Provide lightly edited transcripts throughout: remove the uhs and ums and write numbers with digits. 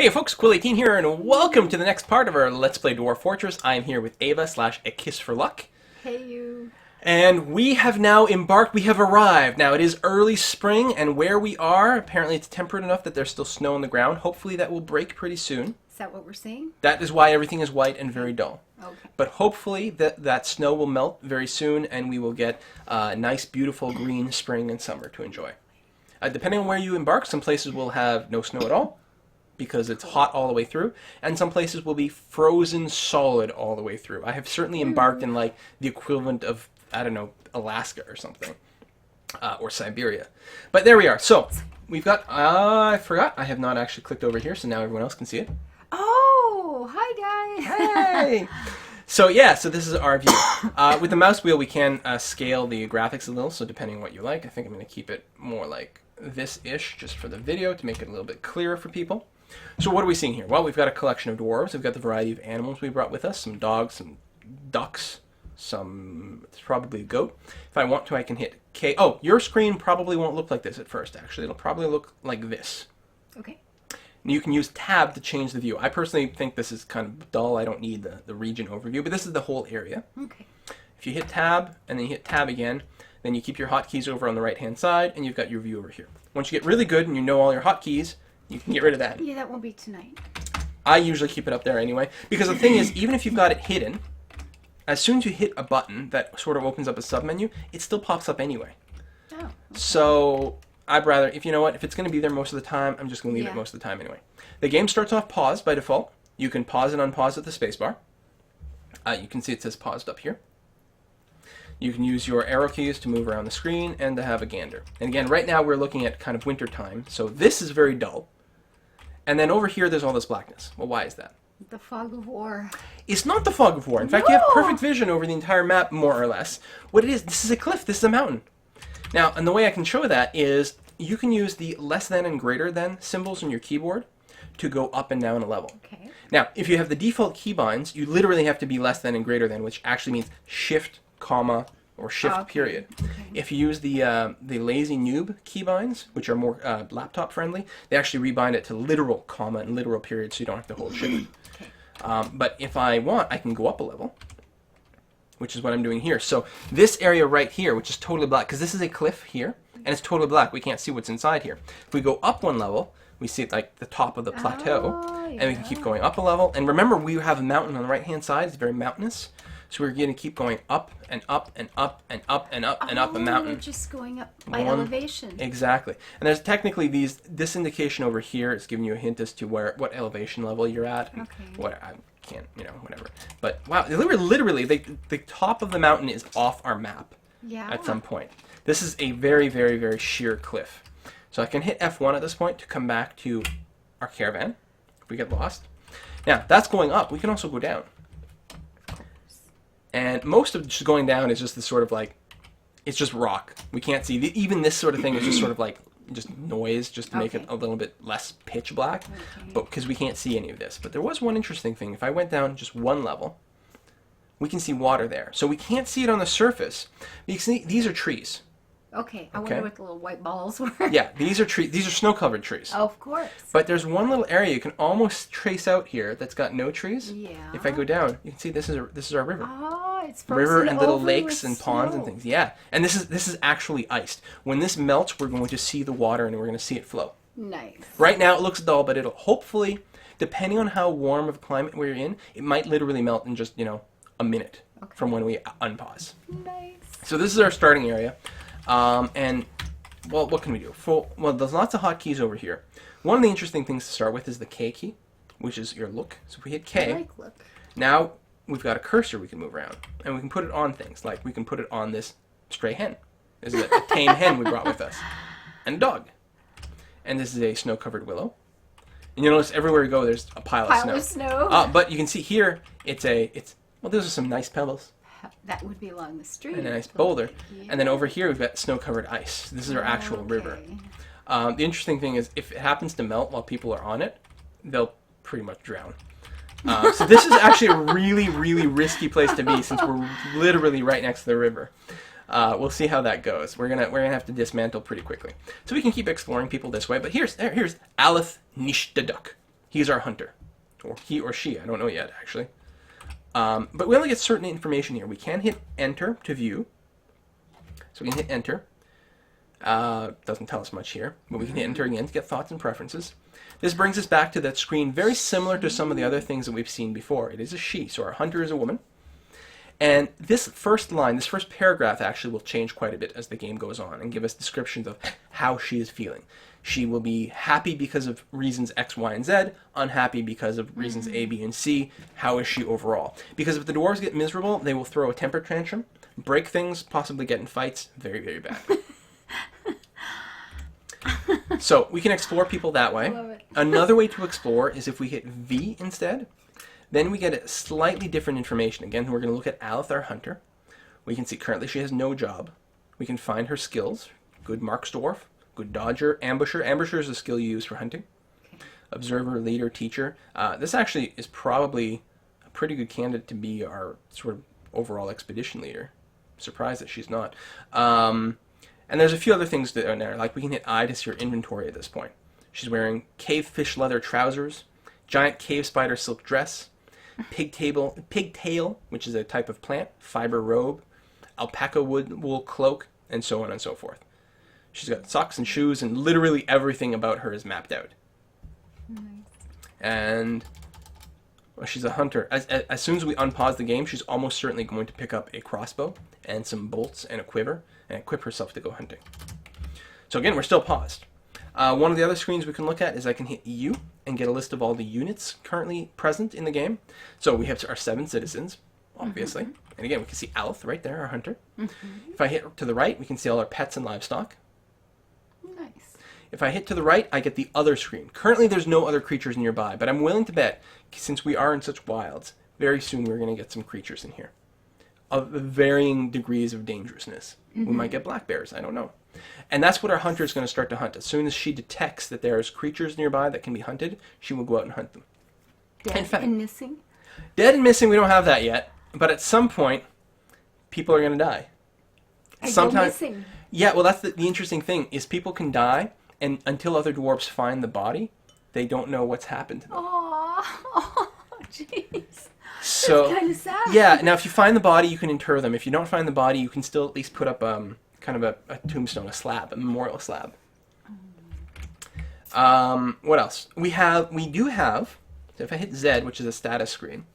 Hey folks, Quill18 here, and welcome to the next part of our Let's Play Dwarf Fortress. I am here with Ava / A Kiss for Luck. Hey you. And we have now embarked, we have arrived. Now it is early spring, and where we are, apparently it's temperate enough that there's still snow on the ground. Hopefully that will break pretty soon. Is that what we're seeing? That is why everything is white and very dull. Okay. But hopefully that snow will melt very soon, and we will get a nice, beautiful green spring and summer to enjoy. Depending on where you embark, some places will have no snow at all, because it's hot all the way through, and some places will be frozen solid all the way through. I have certainly embarked in like the equivalent of, I don't know, Alaska or something, or Siberia. But there we are. So we've got, I forgot, I have not actually clicked over here, so now everyone else can see it. Oh, hi guys. Hey! So yeah, so this is our view. With the mouse wheel we can scale the graphics a little, so depending on what you like, I think I'm going to keep it more like this-ish, just for the video, to make it a little bit clearer for people. So what are we seeing here? Well, we've got a collection of dwarves. We've got the variety of animals we brought with us. Some dogs, some ducks, it's probably a goat. If I want to, I can hit K. Oh, your screen probably won't look like this at first, actually. It'll probably look like this. Okay. You can use tab to change the view. I personally think this is kind of dull. I don't need the region overview, but this is the whole area. Okay. If you hit tab, and then you hit tab again, then you keep your hotkeys over on the right-hand side, and you've got your view over here. Once you get really good and you know all your hotkeys, you can get rid of that. Yeah, that won't be tonight. I usually keep it up there anyway, because the thing is, even if you've got it hidden, as soon as you hit a button that sort of opens up a submenu, it still pops up anyway. Oh. Okay. So I'd rather, if you know what, if it's going to be there most of the time, I'm just going to leave it most of the time anyway. The game starts off paused by default. You can pause and unpause with the spacebar. You can see it says paused up here. You can use your arrow keys to move around the screen and to have a gander. And again, right now we're looking at kind of winter time, so this is very dull. And then over here, there's all this blackness. Well, why is that? The fog of war. It's not the fog of war. In fact, you have perfect vision over the entire map, more or less. What it is, this is a cliff. This is a mountain. Now, and the way I can show that is you can use the less than and greater than symbols on your keyboard to go up and down a level. Okay. Now, if you have the default keybinds, you literally have to be less than and greater than, which actually means shift, comma, or shift period. Okay. If you use the lazy noob keybinds, which are more laptop friendly, they actually rebind it to literal comma and literal period, so you don't have to hold shift. Okay. But if I want, I can go up a level, which is what I'm doing here. So this area right here, which is totally black, because this is a cliff here, and it's totally black. We can't see what's inside here. If we go up one level, we see like the top of the plateau, and we can keep going up a level. And remember, we have a mountain on the right-hand side. It's very mountainous. So we're going to keep going up and up and up and up and up and up a mountain. We're just going up by elevation. Exactly. And there's technically this indication over here is giving you a hint as to what elevation level you're at. And what I can't, whatever. But wow, literally the top of the mountain is off our map at some point. This is a very, very, very sheer cliff. So I can hit F1 at this point to come back to our caravan if we get lost. Now, that's going up. We can also go down. And most of just going down is just this sort of like, it's just rock. We can't see. Even this sort of thing is just sort of like, just noise, just to make it a little bit less pitch black. But because we can't see any of this. But there was one interesting thing. If I went down just one level, we can see water there. So we can't see it on the surface. Because these are trees. Okay, I wonder what the little white balls were. Yeah, these are trees. These are snow-covered trees. Oh, of course. But there's one little area you can almost trace out here that's got no trees. Yeah. If I go down, you can see this is our river. Oh, it's river and little over lakes with and ponds and things. Yeah, and this is actually iced. When this melts, we're going to see the water and we're going to see it flow. Nice. Right now it looks dull, but it'll hopefully, depending on how warm of a climate we're in, it might literally melt in just a minute from when we unpause. Nice. So this is our starting area, and well, what can we do? Well, there's lots of hotkeys over here. One of the interesting things to start with is the K key, which is your look. So if we hit K, I like look. Now we've got a cursor we can move around, and we can put it on things. Like we can put it on this stray hen. This is a tame hen we brought with us, and a dog. And this is a snow-covered willow. And you'll notice everywhere you go, there's a pile of snow. But you can see here, well, those are some nice pebbles. That would be along the street. And a nice boulder. Yeah. And then over here, we've got snow-covered ice. This is our actual river. The interesting thing is, if it happens to melt while people are on it, they'll pretty much drown. So this is actually a really, really risky place to be, since we're literally right next to the river. We'll see how that goes. We're gonna have to dismantle pretty quickly. So we can keep exploring people this way. But here's Aleth Nishtaduk. He's our hunter. Or he or she, I don't know yet, actually. But we only get certain information here. We can hit enter to view. So we can hit enter. Doesn't tell us much here, but we can hit enter again to get thoughts and preferences. This brings us back to that screen very similar to some of the other things that we've seen before. It is a she, so our hunter is a woman. And this first line, this first paragraph actually will change quite a bit as the game goes on and give us descriptions of how she is feeling. She will be happy because of reasons X, Y, and Z, unhappy because of reasons A, B, and C. How is she overall? Because if the dwarves get miserable, they will throw a temper tantrum, break things, possibly get in fights. Very, very bad. So we can explore people that way. Love it. Another way to explore is if we hit V instead. Then we get slightly different information. Again, we're going to look at Alith, our hunter. We can see currently she has no job. We can find her skills. Good marks dwarf, good dodger, ambusher. Ambusher is a skill you use for hunting. Observer, leader, teacher. This actually is probably a pretty good candidate to be our sort of overall expedition leader. Surprised that she's not. And there's a few other things that are in there. Like we can hit I to see her inventory at this point. She's wearing cave fish leather trousers, giant cave spider silk dress, pigtail, which is a type of plant, fiber robe, alpaca wool cloak, and so on and so forth. She's got socks and shoes, and literally everything about her is mapped out. Nice. And well, she's a hunter. As soon as we unpause the game, she's almost certainly going to pick up a crossbow and some bolts and a quiver and equip herself to go hunting. So again, we're still paused. One of the other screens we can look at is I can hit U and get a list of all the units currently present in the game. So we have our 7 citizens, obviously. And again, we can see Alith right there, our hunter. If I hit to the right, we can see all our pets and livestock. Nice. If I hit to the right, I get the other screen. Currently, there's no other creatures nearby, but I'm willing to bet, since we are in such wilds, very soon we're going to get some creatures in here of varying degrees of dangerousness. We might get black bears, I don't know. And that's what our hunter is going to start to hunt. As soon as she detects that there's creatures nearby that can be hunted, she will go out and hunt them. Dead and missing? Dead and missing, we don't have that yet. But at some point, people are going to die. Go missing. Yeah, well, that's the interesting thing, is people can die, and until other dwarves find the body, they don't know what's happened to them. Oh, jeez. So, that's kind of sad. Yeah, now if you find the body, you can inter them. If you don't find the body, you can still at least put up kind of a tombstone, a slab, a memorial slab. What else? We do have, so if I hit Z, which is a status screen,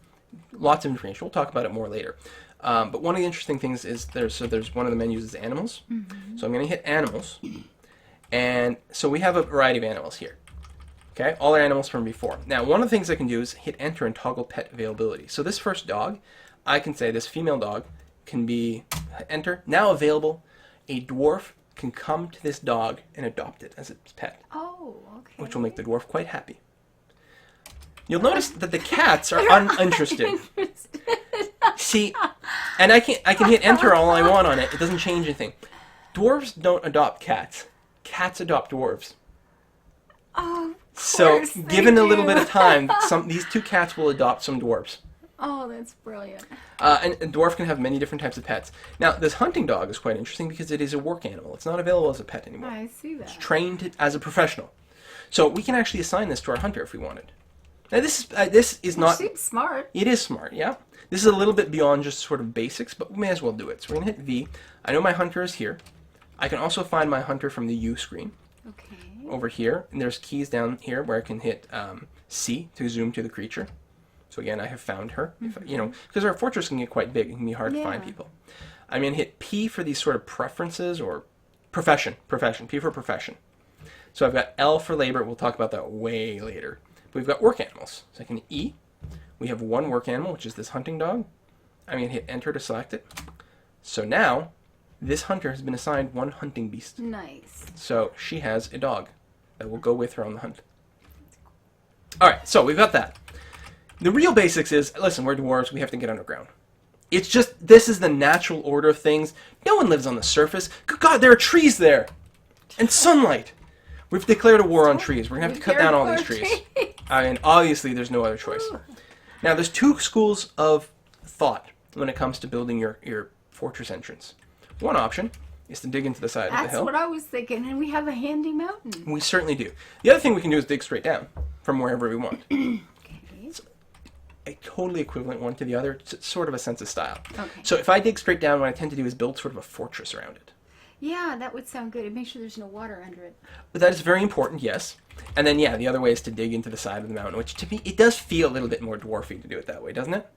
lots of information. We'll talk about it more later. But one of the interesting things is there's one of the menus is animals. So I'm going to hit animals. And so we have a variety of animals here. Okay, all our animals from before. Now, one of the things I can do is hit enter and toggle pet availability. So this first dog, I can say this female dog can be enter, now available. A dwarf can come to this dog and adopt it as its pet. Oh, okay. Which will make the dwarf quite happy. You'll notice that the cats are uninterested. See, and I can hit enter all I want on it. It doesn't change anything. Dwarves don't adopt cats. Cats adopt dwarves. Oh, so, given a little bit of time, these 2 cats will adopt some dwarves. Oh, that's brilliant. And a dwarf can have many different types of pets. Now, this hunting dog is quite interesting because it is a work animal. It's not available as a pet anymore. I see that. It's trained as a professional. So we can actually assign this to our hunter if we wanted. Now, this is not... It seems smart. It is smart, yeah. This is a little bit beyond just sort of basics, but we may as well do it. So we're going to hit V. I know my hunter is here. I can also find my hunter from the U screen. Okay. Over here, and there's keys down here where I can hit C to zoom to the creature. So again, I have found her. Because our fortress can get quite big, it can be hard to find people. I'm going to hit P for these sort of preferences or profession. P for profession. So I've got L for labor. We'll talk about that way later. But we've got work animals. So I can E. We have one work animal, which is this hunting dog. I'm going to hit enter to select it. So now, this hunter has been assigned one hunting beast. Nice. So she has a dog that will go with her on the hunt. Alright, so we've got that. The real basics is, listen, we're dwarves, we have to get underground. It's just, this is the natural order of things. No one lives on the surface. Good God, there are trees there! And sunlight! We've declared a war on trees. We're going to have to cut down all these trees. I mean, obviously there's no other choice. Now, there's 2 schools of thought when it comes to building your fortress entrance. One option is to dig into the side of the hill. That's what I was thinking, and we have a handy mountain. We certainly do. The other thing we can do is dig straight down. from wherever we want. Okay. A totally equivalent one to the other. It's sort of a sense of style. Okay. So if I dig straight down, what I tend to do is build sort of a fortress around it. Yeah, that would sound good. And make sure there's no water under it. But that is very important, yes. And then, yeah, the other way is to dig into the side of the mountain, which to me, it does feel a little bit more dwarfy to do it that way, doesn't it?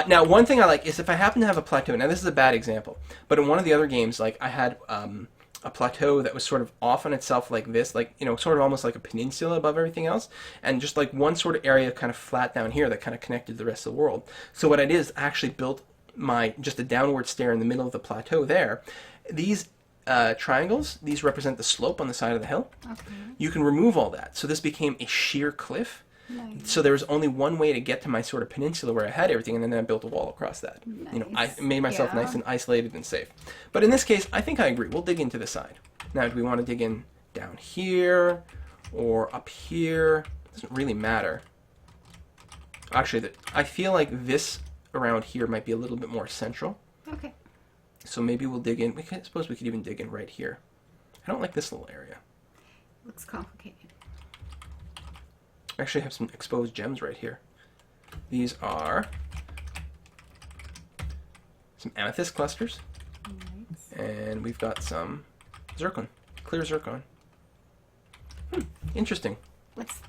Now, one thing I like is if I happen to have a plateau. Now, this is a bad example, but in one of the other games, like I had a plateau that was sort of off on itself like this, like, you know, sort of almost like a peninsula above everything else, and just like one sort of area kind of flat down here that kind of connected the rest of the world. So what I did is I actually built just a downward stair in the middle of the plateau there. These triangles, these represent the slope on the side of the hill. Okay. You can remove all that. So this became a sheer cliff. Nice. So there was only one way to get to my sort of peninsula where I had everything, and then I built a wall across that. Nice. You know, I made myself Yeah. nice and isolated and safe. But in this case, I think I agree. We'll dig into the side. Now, do we want to dig in down here or up here? It doesn't really matter. Actually, I feel like this around here might be a little bit more central. Okay. So maybe we'll dig in. I suppose we could even dig in right here. I don't like this little area. Looks complicated. I actually have some exposed gems right here. These are some amethyst clusters. Nice. And we've got some zircon, clear zircon. Interesting. What's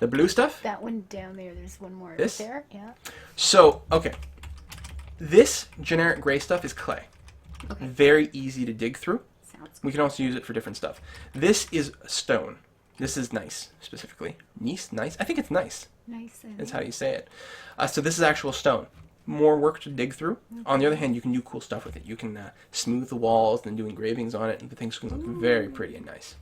The blue stuff? that one down there? There's one more This? there. Yeah. So, okay. This generic gray stuff is clay. Okay. Very easy to dig through. Sounds We can also use it for different stuff. This is stone. This is nice, specifically. Nice? I think it's nice. nice. That's how you say it. So this is actual stone. More work to dig through. On the other hand, you can do cool stuff with it. You can smooth the walls and do engravings on it, and the things can look very pretty and nice.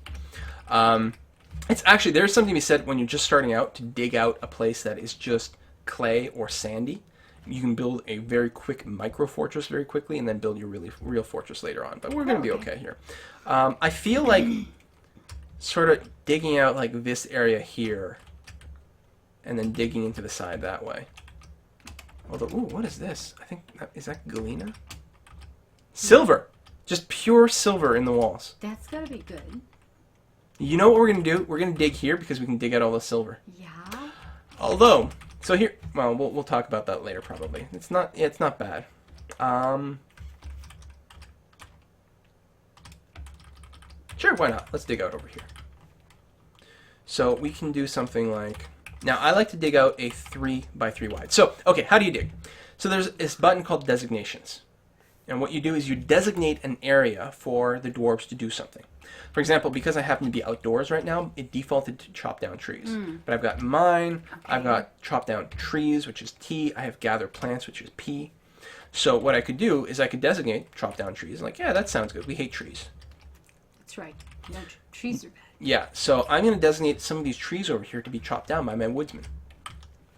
It's actually, there's something to be said when you're just starting out to dig out a place that is just clay or sandy. You can build a very quick micro fortress very quickly, and then build your really real fortress later on. But we're going to be okay here. I feel like sort of digging out like this area here, and then digging into the side that way. Although, ooh, what is this? I think, is that galena? Silver! Just pure silver in the walls. That's gotta be good. You know what we're going to do? We're going to dig here because we can dig out all the silver. Yeah. Although, so here, well, we'll talk about that later probably. It's not bad. Sure, why not? Let's dig out over here. So we can do something like, now I like to dig out a 3x3 wide. So, okay, how do you dig? So there's this button called designations. And what you do is you designate an area for the dwarves to do something. For example, because I happen to be outdoors right now, it defaulted to chop down trees. But I've got mine, I've got chop down trees, which is T, I have gather plants, which is P. So what I could do is I could designate chop down trees. Like, yeah, that sounds good. We hate trees. That's right. No, trees are bad. Yeah, so I'm going to designate some of these trees over here to be chopped down by my woodsman,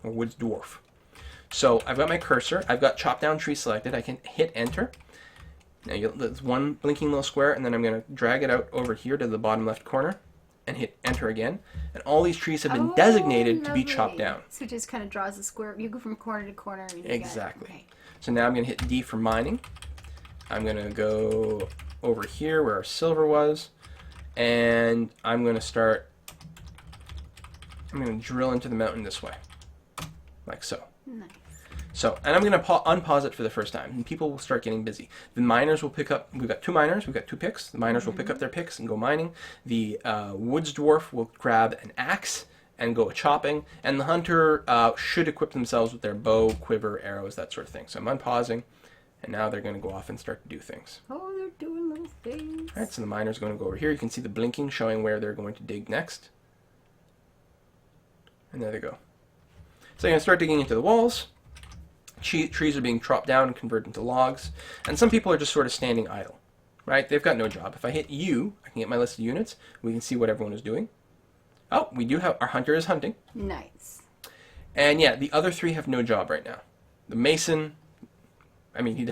or woods dwarf. So I've got my cursor, I've got chop down tree selected, I can hit enter. Now there's one blinking little square, and then I'm going to drag it out over here to the bottom left corner, and hit enter again. And all these trees have been designated to be chopped down. So it just kind of draws a square. You go from corner to corner. And you Exactly. Okay. So now I'm going to hit D for mining. I'm going to go over here where our silver was, and I'm going to drill into the mountain this way, like so. Nice. So, and I'm going to unpause it for the first time, and people will start getting busy. The miners will pick up, we've got two miners, we've got two picks. The miners will pick up their picks and go mining. The woods dwarf will grab an axe and go chopping, and the hunter should equip themselves with their bow, quiver, arrows, that sort of thing. So I'm unpausing, and now they're going to go off and start to do things. Oh, they're doing little things. All right, so the miner's going to go over here. You can see the blinking showing where they're going to dig next. And there they go. So you're going to start digging into the walls. Trees are being chopped down and converted into logs. And some people are just sort of standing idle, right? They've got no job. If I hit U, I can get my list of units. We can see what everyone is doing. Oh, we do have, our hunter is hunting. Nice. And yeah, the other three have no job right now. The mason, I mean, he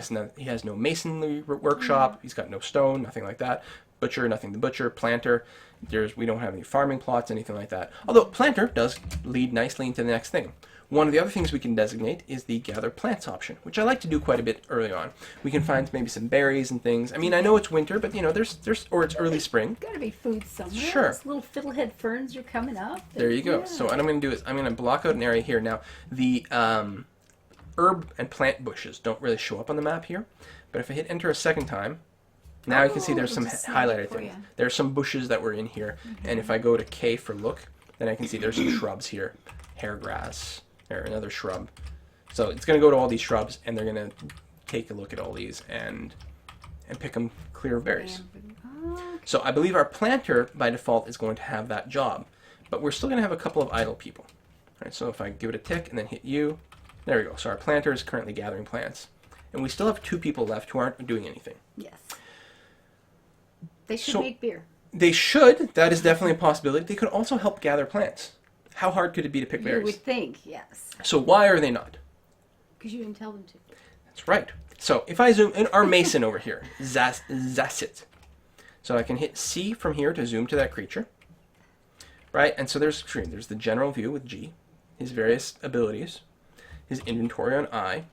has no masonry workshop. He's got no stone, nothing like that. Butcher, nothing. The butcher, planter, we don't have any farming plots, anything like that. Although planter does lead nicely into the next thing. One of the other things we can designate is the gather plants option, which I like to do quite a bit early on. We can find maybe some berries and things. I mean, I know it's winter, but there's or it's early spring. Gotta be food somewhere. Sure. Those little fiddlehead ferns are coming up. There you go. Yeah. So what I'm going to do is I'm going to block out an area here. Now, the herb and plant bushes don't really show up on the map here, but if I hit enter a second time, now you can see there's some just snap it highlighted for things. you. There's some bushes that were in here, and if I go to K for look, then I can see there's some shrubs here. Hair grass, or another shrub. So it's going to go to all these shrubs, and they're going to take a look at all these and pick them clear of berries. So I believe our planter, by default, is going to have that job. But we're still going to have a couple of idle people. All right, so if I give it a tick and then hit U, there we go. So our planter is currently gathering plants. And we still have 2 people left who aren't doing anything. Yes. They should make beer. They should. That is definitely a possibility. They could also help gather plants. How hard could it be to pick berries? You would think, yes. So why are they not? Because you didn't tell them to. That's right. So if I zoom in our mason over here, Zassit. So I can hit C from here to zoom to that creature. Right? And so there's the general view with G, his various abilities, his inventory on I.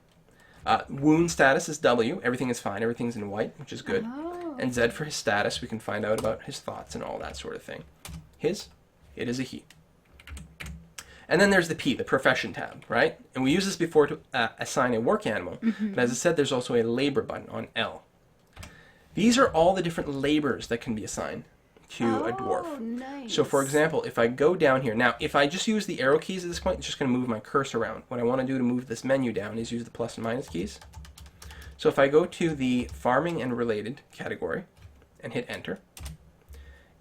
Wound status is W. Everything is fine. Everything's in white, which is good. Oh. And Z for his status. We can find out about his thoughts and all that sort of thing. It is a he. And then there's the P, the profession tab, right? And we use this before to assign a work animal. But as I said, there's also a labor button on L. These are all the different labors that can be assigned to a dwarf. Nice. So for example, if I go down here, now if I just use the arrow keys at this point, it's just going to move my cursor around. What I want to do to move this menu down is use the plus and minus keys. So if I go to the farming and related category and hit enter,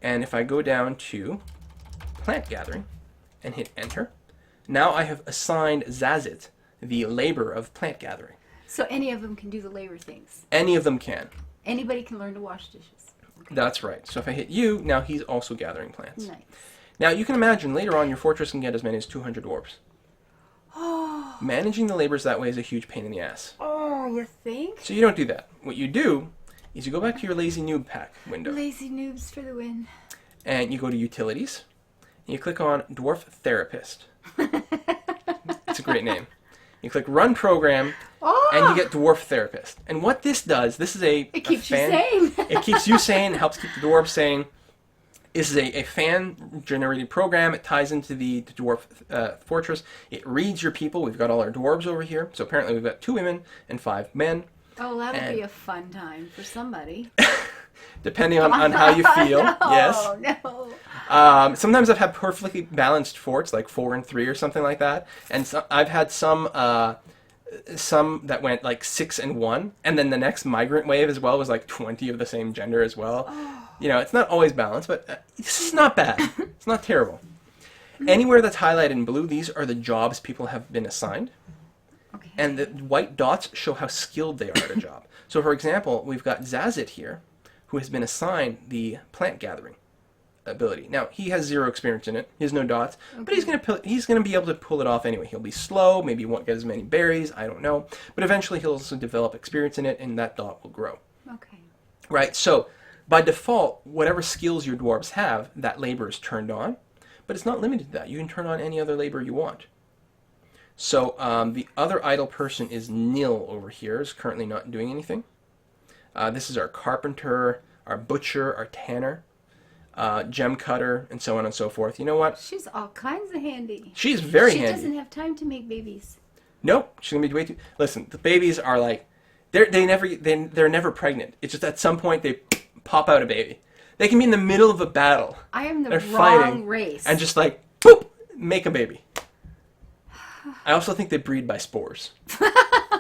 and if I go down to plant gathering and hit enter, now I have assigned Zazit the labor of plant gathering. So any of them can do the labor things. Any of them can. Anybody can learn to wash dishes. Okay. That's right. So if I hit U, now he's also gathering plants. Nice. Now you can imagine later on your fortress can get as many as 200 dwarves. Oh. Managing the labors that way is a huge pain in the ass. Oh, you think? So you don't do that. What you do is you go back to your lazy noob pack window Lazy noobs for the win. and you go to utilities and you click on Dwarf Therapist. It's a great name. You click Run Program, and you get Dwarf Therapist. And what this does, this is a It keeps you sane. It keeps you sane. It helps keep the dwarves sane. This is a fan-generated program. It ties into the dwarf fortress. It reads your people. We've got all our dwarves over here. So apparently we've got 2 women and 5 men. Oh, that'll be a fun time for somebody. Depending on how you feel. No, Yes. No. Sometimes I've had perfectly balanced forts, like 4 and 3 or something like that. And so, I've had some that went like 6 and 1. And then the next migrant wave as well was like 20 of the same gender as well. Oh. You know, it's not always balanced, but this is not bad. It's not terrible. Anywhere that's highlighted in blue, these are the jobs people have been assigned. Okay. And the white dots show how skilled they are at a job. So for example, we've got Zazit here, who has been assigned the plant gathering ability. Now, he has 0 experience in it. He has no dots, but he's going to be able to pull it off anyway. He'll be slow, maybe he won't get as many berries, I don't know. But eventually he'll also develop experience in it, and that dot will grow. Okay. Right? So, by default, whatever skills your dwarves have, that labor is turned on. But it's not limited to that. You can turn on any other labor you want. So, the other idle person is Nil over here, is currently not doing anything. This is our carpenter, our butcher, our tanner, gem cutter, and so on and so forth. You know what? She's all kinds of handy. She's very handy. She doesn't have time to make babies. Nope, she's gonna be way too. Listen, the babies are like, they're never pregnant. It's just at some point they pop out a baby. They can be in the middle of a battle. I am the They're wrong fighting, race. and just like boop, make a baby. I also think they breed by spores.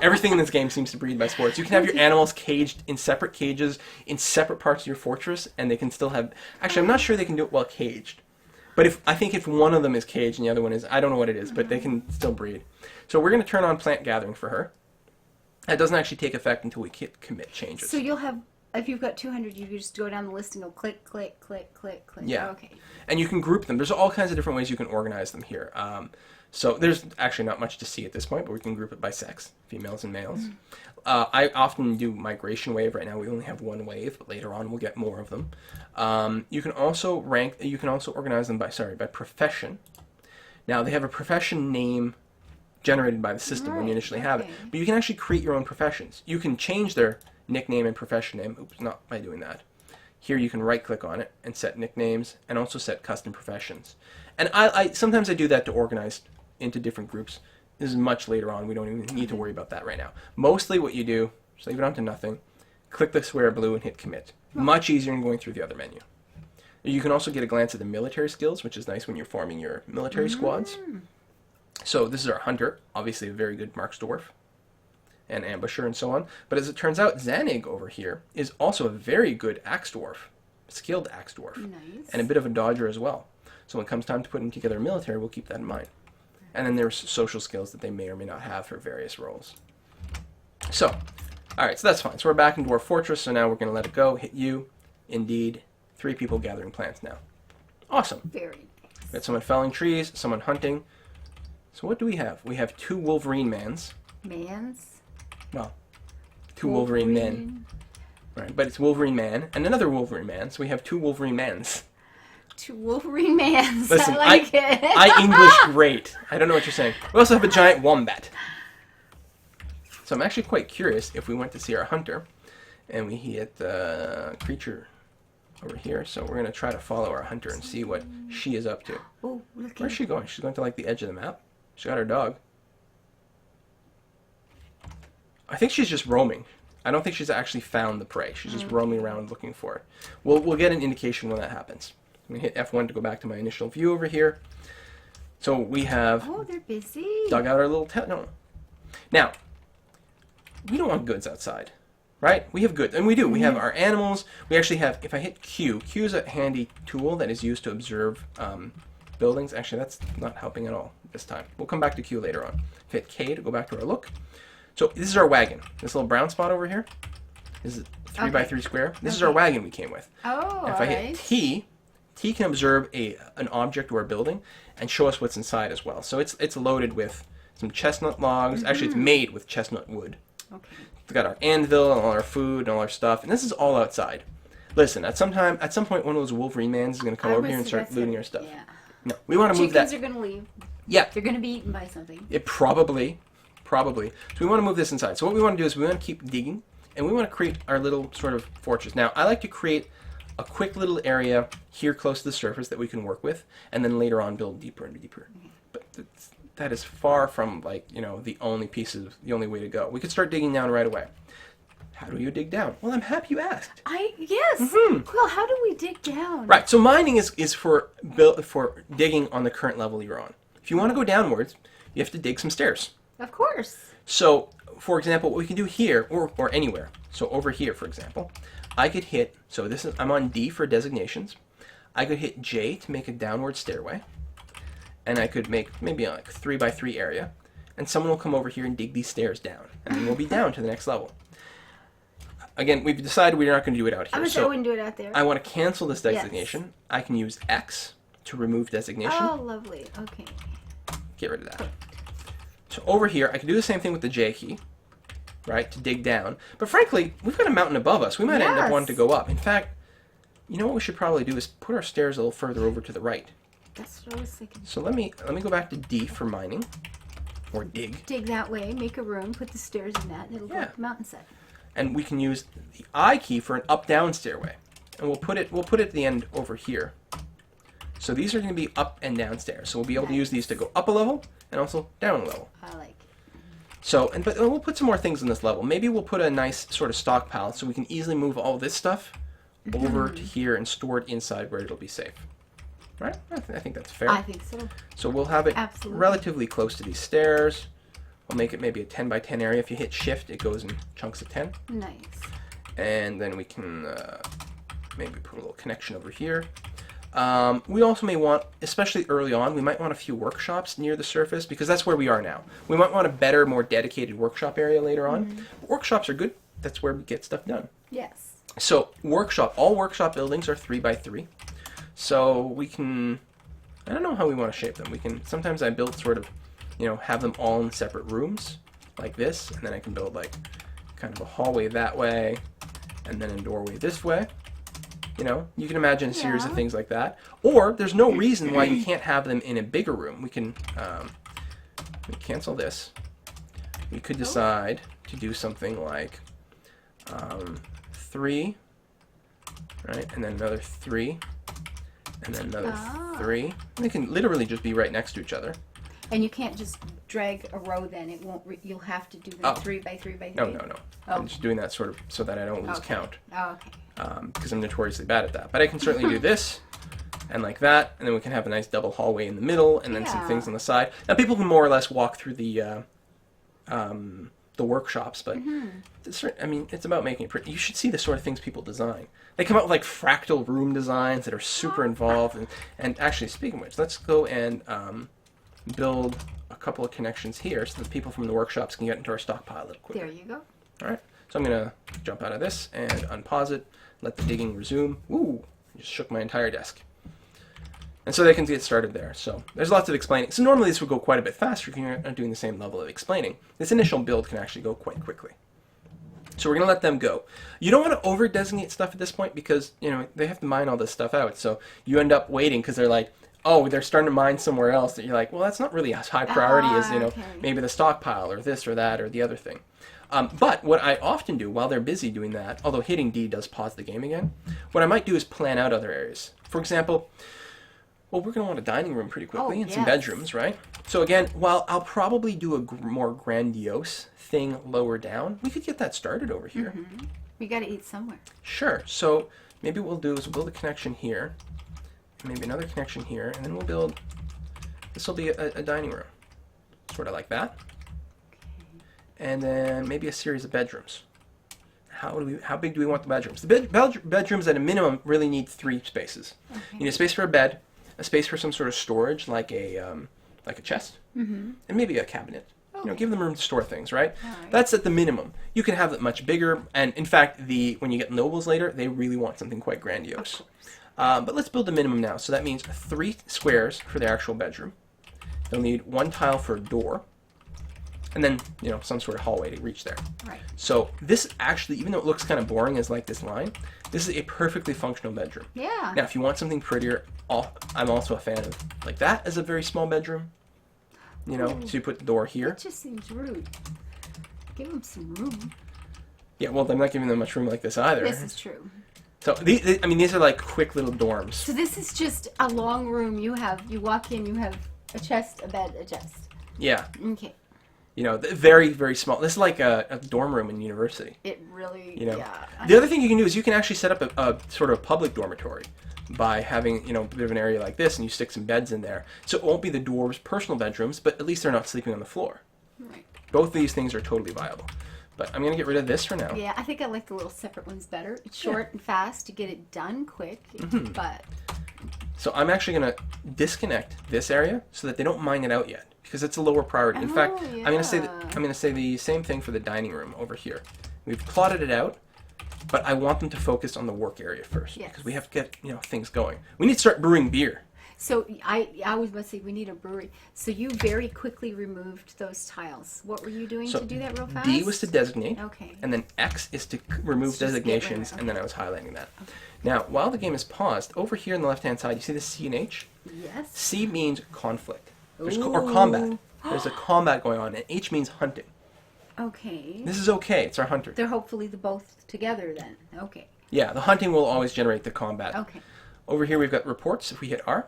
Everything in this game seems to breed by spores. You can have your animals caged in separate cages in separate parts of your fortress, and they can still have. Actually, I'm not sure they can do it while caged. But I think if one of them is caged and the other one is, I don't know what it is, but they can still breed. So we're going to turn on plant gathering for her. That doesn't actually take effect until we commit changes. So you'll have, if you've got 200, you just go down the list and go click, click, click, click, click. Yeah. Okay. And you can group them. There's all kinds of different ways you can organize them here. So there's actually not much to see at this point, but we can group it by sex, females and males. I often do migration wave. Right now we only have 1 wave, but later on we'll get more of them. You can also organize them by profession. Now they have a profession name generated by the system when you initially have it. But you can actually create your own professions. You can change their nickname and profession name. Oops, not by doing that. Here you can right-click on it and set nicknames and also set custom professions. And I sometimes I do that to organize into different groups. This is much later on. We don't even need to worry about that right now. Mostly what you do, just leave it on to nothing, click the square blue and hit commit. Much easier than going through the other menu. You can also get a glance at the military skills, which is nice when you're forming your military squads. So this is our hunter, obviously a very good marks dwarf, and ambusher and so on. But as it turns out, Zanig over here is also a very good axe dwarf, skilled axe dwarf, and a bit of a dodger as well. So when it comes time to putting together a military, we'll keep that in mind. And then there's social skills that they may or may not have for various roles. So, alright, so that's fine. So we're back in Dwarf Fortress, so now we're going to let it go. Hit U. Indeed. 3 people gathering plants now. Awesome. Very nice. We got someone felling trees, someone hunting. So what do we have? We have 2 Wolverine mans. Mans? Well, 2 Wolverine men. Right, but it's Wolverine man and another Wolverine man, so we have 2 Wolverine mans. 2 Wolverine mans. Listen, I like it. I English great. I don't know what you're saying. We also have a giant wombat. So I'm actually quite curious if we went to see our hunter and we hit the creature over here. So we're going to try to follow our hunter and see what she is up to. Oh, look. Where's she going? She's going to like the edge of the map. She's got her dog. I think she's just roaming. I don't think she's actually found the prey. She's just roaming around looking for it. We'll get an indication when that happens. I'm going to hit F1 to go back to my initial view over here. So we have Oh, they're busy. dug out our little tent. No. Now, we don't want goods outside, right? We have goods, and we do. We have our animals. We actually have, if I hit Q, Q is a handy tool that is used to observe buildings. Actually, that's not helping at all this time. We'll come back to Q later on. Hit K to go back to our look. So this is our wagon. This little brown spot over here. This is 3 by 3 square. This is our wagon we came with. Oh, And if I hit T, T can observe an object or a building and show us what's inside as well. So it's loaded with some chestnut logs. Actually, it's made with chestnut wood. Okay. We've got our anvil and all our food and all our stuff, and this is all outside. Listen, at some point, one of those Wolverine mans is going to come over here and start looting our stuff. Yeah. No, we want to move that. Chickens are going to leave. Yeah, They're going to be eaten by something. it probably. So we want to move this inside. So what we want to do is we want to keep digging, and we want to create our little sort of fortress. Now, I like to create a quick little area here close to the surface that we can work with, and then later on build deeper and deeper. But that is far from, like, you know, the only way to go. We could start digging down right away. How do you dig down? Well, I'm happy you asked. Yes. Well, how do we dig down? Right. So mining is for digging on the current level you're on. If you want to go downwards, you have to dig some stairs. Of course. So, for example, what we can do here or anywhere. So over here, for example, I could hit. So I'm on D for designations. I could hit J to make a downward stairway, and I could make maybe like a 3 by 3 area, and someone will come over here and dig these stairs down, and then we'll be down to the next level. Again, we've decided we're not going to do it out here. I wouldn't do it out there. I want to cancel this designation. Yes. I can use X to remove designation. Oh, lovely. Okay. Get rid of that. So over here, I can do the same thing with the J key, right, to dig down. But frankly, we've got a mountain above us. We might end up wanting to go up. In fact, you know what we should probably do is put our stairs a little further over to the right. That's what I was thinking. So let me go back to D for mining, or dig. Dig that way, make a room, put the stairs in that, and it'll go up the mountainside. And we can use the I key for an up-down stairway, and we'll put it at the end over here. So these are going to be up and down stairs. So we'll be able to use these to go up a level and also down a level. I like it. So, but we'll put some more things in this level. Maybe we'll put a nice sort of stockpile so we can easily move all this stuff over to here and store it inside where it'll be safe. Right? I think that's fair. I think so. So we'll have it relatively close to these stairs. We'll make it maybe a 10 by 10 area. If you hit shift, it goes in chunks of 10. Nice. And then we can maybe put a little connection over here. We also may want, especially early on, we might want a few workshops near the surface because that's where we are now. We might want a better, more dedicated workshop area later on. Workshops are good. That's where we get stuff done. Yes. So all workshop buildings are 3 by 3. So we can, I don't know how we want to shape them. We can, sometimes I build sort of, have them all in separate rooms like this, and then I can build like kind of a hallway that way, and then a doorway this way. You can imagine a series of things like that. Or there's no reason why you can't have them in a bigger room. We can we cancel this. We could decide to do something like 3, right? And then another 3, and then another 3. They can literally just be right next to each other. And you can't just drag a row then. It won't. You'll have to do them 3 by 3 by 3. No. I'm just doing that sort of so that I don't lose count. Oh, okay. Because I'm notoriously bad at that. But I can certainly do this, and like that, and then we can have a nice double hallway in the middle, and then some things on the side. Now people can more or less walk through the workshops, but I mean, it's about making it pretty. You should see the sort of things people design. They come up with like fractal room designs that are super involved. And actually, speaking of which, let's go and build a couple of connections here so that people from the workshops can get into our stockpile a little quicker. There you go. All right, so I'm going to jump out of this and unpause it, let the digging resume. Ooh, I just shook my entire desk. And so they can get started there. So there's lots of explaining. So normally this would go quite a bit faster if you're not doing the same level of explaining. This initial build can actually go quite quickly. So we're going to let them go. You don't want to over-designate stuff at this point because, you know, they have to mine all this stuff out. So you end up waiting because they're like, oh, they're starting to mine somewhere else that you're like, well, that's not really as high priority as, you know, maybe the stockpile or this or that or the other thing. But what I often do while they're busy doing that, although hitting D does pause the game again, what I might do is plan out other areas. For example, well, we're going to want a dining room pretty quickly and some bedrooms, right? So again, while I'll probably do a more grandiose thing lower down, we could get that started over here. We got to eat somewhere. Sure. So maybe what we'll do is we'll build a connection here, maybe another connection here, and then we'll build, this will be a dining room, sort of like that. And then maybe a series of bedrooms. How big do we want the bedrooms? The bedrooms at a minimum really need 3 spaces. You need a space for a bed, a space for some sort of storage like a chest, and maybe a cabinet. You know, give them room to store things, right? That's at the minimum. You can have it much bigger, and in fact, when you get nobles later, they really want something quite grandiose. But let's build the minimum now. So that means 3 squares for the actual bedroom. They'll need 1 tile for a door, and then, you know, some sort of hallway to reach there. Right. So this actually, even though it looks kind of boring as like this line, this is a perfectly functional bedroom. Yeah. Now, if you want something prettier, I'm also a fan of like that as a very small bedroom. You know, so you put the door here. That just seems rude. Give them some room. Yeah, well, I'm not giving them much room like this either. This is true. So, I mean, these are like quick little dorms. So this is just a long room. You walk in, you have a chest, a bed, a chest. Yeah. Okay. You know, very, very small. This is like a dorm room in university. It really, you know? yeah. The other thing you can do is you can actually set up a sort of public dormitory by having, you know, a bit of an area like this, and you stick some beds in there. So it won't be the dwarves' personal bedrooms, but at least they're not sleeping on the floor. Right. Both of these things are totally viable. But I'm going to get rid of this for now. Yeah, I think I like the little separate ones better. It's short and fast to get it done quick, but... So I'm actually going to disconnect this area so that they don't mine it out yet, because it's a lower priority. In fact, yeah. I'm going to say the same thing for the dining room over here. We've plotted it out, but I want them to focus on the work area first, because we have to get, you know, things going. We need to start brewing beer. So I was about to say we need a brewery. So you very quickly removed those tiles. What were you doing to do that real fast? D was to designate, okay, and then X is to remove designations, and then I was highlighting that. Okay. Now, while the game is paused, over here on the left-hand side, you see the C and H? Yes. C means conflict, or combat. There's a combat going on, and H means hunting. Okay. This is okay. It's our hunter. They're hopefully the both together then. Okay. Yeah, the hunting will always generate the combat. Okay. Over here we've got reports. If we hit R,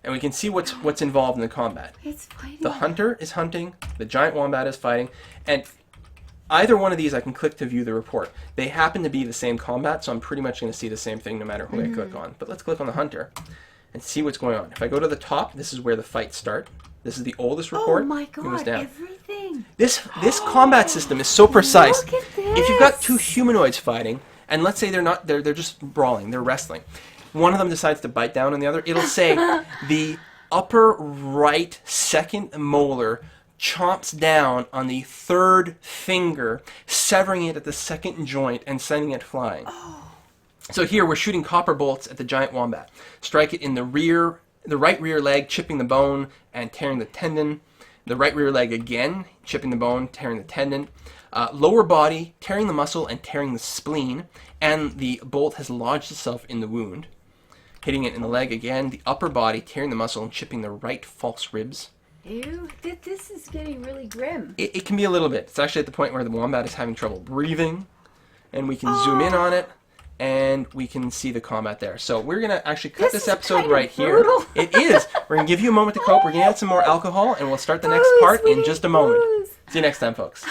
and we can see what's involved in the combat. It's fighting. The hunter is hunting. The giant wombat is fighting, and either one of these I can click to view the report. They happen to be the same combat, so I'm pretty much going to see the same thing no matter who I click on. But let's click on the hunter and see what's going on. If I go to the top, this is where the fights start. This is the oldest report. Oh my It goes god, down. everything. This combat system is so precise. Look at this. If you've got 2 humanoids fighting, and let's say they're just brawling, they're wrestling. One of them decides to bite down on the other. It'll say the upper right second molar chomps down on the 3rd finger, severing it at the 2nd joint and sending it flying. So here we're shooting copper bolts at the giant wombat. Strike it in the right rear leg, chipping the bone and tearing the tendon. The right rear leg again, chipping the bone, tearing the tendon. Lower body, tearing the muscle and tearing the spleen. And the bolt has lodged itself in the wound. Hitting it in the leg again. The upper body, tearing the muscle and chipping the right false ribs. Ew, this is getting really grim. It can be a little bit. It's actually at the point where the wombat is having trouble breathing, and we can zoom in on it, and we can see the combat there. So we're going to actually cut this is episode kind right of here. brutal. It is. We're going to give you a moment to cope. We're going to add some more alcohol, and we'll start the next part in just a moment. Booze. See you next time, folks.